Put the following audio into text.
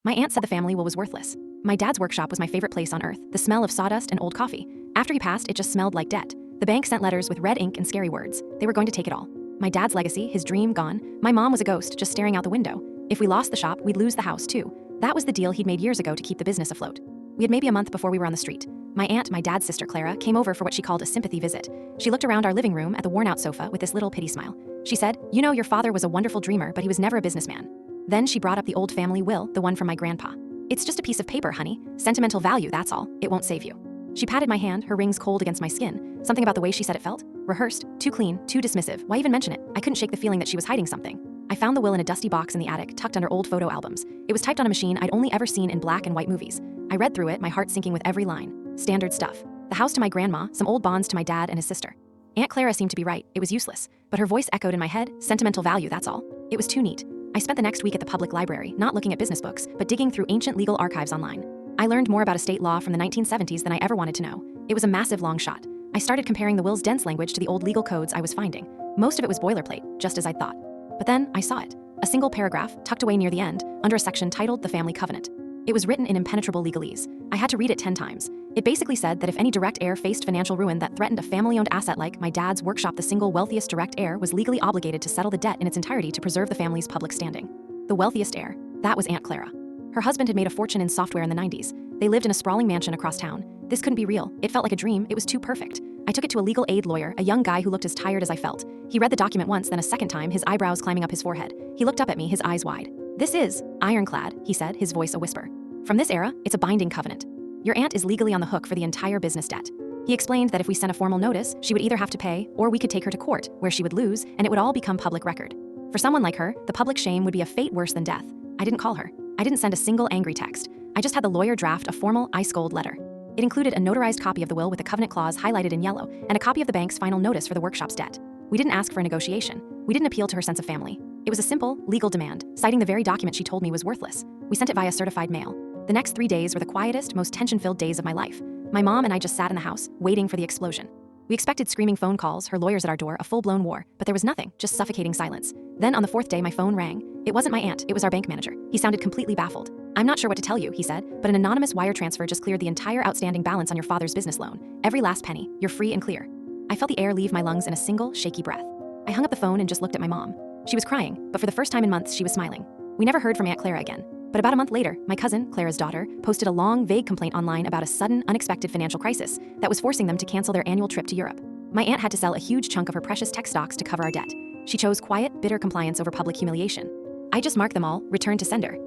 My aunt said the family will was worthless. My dad's workshop was my favorite place on earth, the smell of sawdust and old coffee. After he passed, it just smelled like debt. The bank sent letters with red ink and scary words. They were going to take it all. My dad's legacy, his dream gone. My mom was a ghost just staring out the window. If we lost the shop, we'd lose the house too. That was the deal he'd made years ago to keep the business afloat. We had maybe a month before we were on the street. My aunt, my dad's sister Clara, came over for what she called a sympathy visit. She looked around our living room at the worn-out sofa with this little pity smile. She said, "You know, your father was a wonderful dreamer, but he was never a businessman." Then she brought up the old family will, the one from my grandpa. "It's just a piece of paper, honey. Sentimental value, that's all. It won't save you." She patted my hand, her rings cold against my skin. Something about the way she said it felt? Rehearsed, too clean, too dismissive. Why even mention it? I couldn't shake the feeling that she was hiding something. I found the will in a dusty box in the attic, tucked under old photo albums. It was typed on a machine I'd only ever seen in black and white movies. I read through it, my heart sinking with every line. Standard stuff. The house to my grandma, some old bonds to my dad and his sister. Aunt Clara seemed to be right. It was useless. But her voice echoed in my head, sentimental value, that's all. It was too neat. I spent the next week at the public library, not looking at business books, but digging through ancient legal archives online. I learned more about estate law from the 1970s than I ever wanted to know. It was a massive long shot. I started comparing the will's dense language to the old legal codes I was finding. Most of it was boilerplate, just as I'd thought. But then I saw it. A single paragraph, tucked away near the end, under a section titled The Family Covenant. It was written in impenetrable legalese. I had to read it 10 times. It basically said that if any direct heir faced financial ruin that threatened a family-owned asset like my dad's workshop, the single wealthiest direct heir was legally obligated to settle the debt in its entirety to preserve the family's public standing. The wealthiest heir, that was Aunt Clara. Her husband had made a fortune in software in the 90s. They lived in a sprawling mansion across town. This couldn't be real. It felt like a dream. It was too perfect. I took it to a legal aid lawyer, a young guy who looked as tired as I felt. He read the document once, then a second time, his eyebrows climbing up his forehead. He looked up at me, his eyes wide. "This is ironclad," he said, his voice a whisper. "From this era, it's a binding covenant. Your aunt is legally on the hook for the entire business debt." He explained that if we sent a formal notice, she would either have to pay, or we could take her to court, where she would lose, and it would all become public record. For someone like her, the public shame would be a fate worse than death. I didn't call her. I didn't send a single angry text. I just had the lawyer draft a formal, ice-cold letter. It included a notarized copy of the will with the covenant clause highlighted in yellow, and a copy of the bank's final notice for the workshop's debt. We didn't ask for a negotiation. We didn't appeal to her sense of family. It was a simple, legal demand, citing the very document she told me was worthless. We sent it via certified mail. The next 3 days were the quietest, most tension-filled days of my life. My mom and I just sat in the house, waiting for the explosion. We expected screaming phone calls, her lawyers at our door, a full-blown war, but there was nothing, just suffocating silence. Then on the 4th day, my phone rang. It wasn't my aunt, it was our bank manager. He sounded completely baffled. "I'm not sure what to tell you," he said, "but an anonymous wire transfer just cleared the entire outstanding balance on your father's business loan. Every last penny. You're free and clear." I felt the air leave my lungs in a single, shaky breath. I hung up the phone and just looked at my mom. She was crying, but for the first time in months, she was smiling. We never heard from Aunt Clara again. But about a month later, my cousin, Clara's daughter, posted a long, vague complaint online about a sudden, unexpected financial crisis that was forcing them to cancel their annual trip to Europe. My aunt had to sell a huge chunk of her precious tech stocks to cover our debt. She chose quiet, bitter compliance over public humiliation. I just marked them all, returned to sender.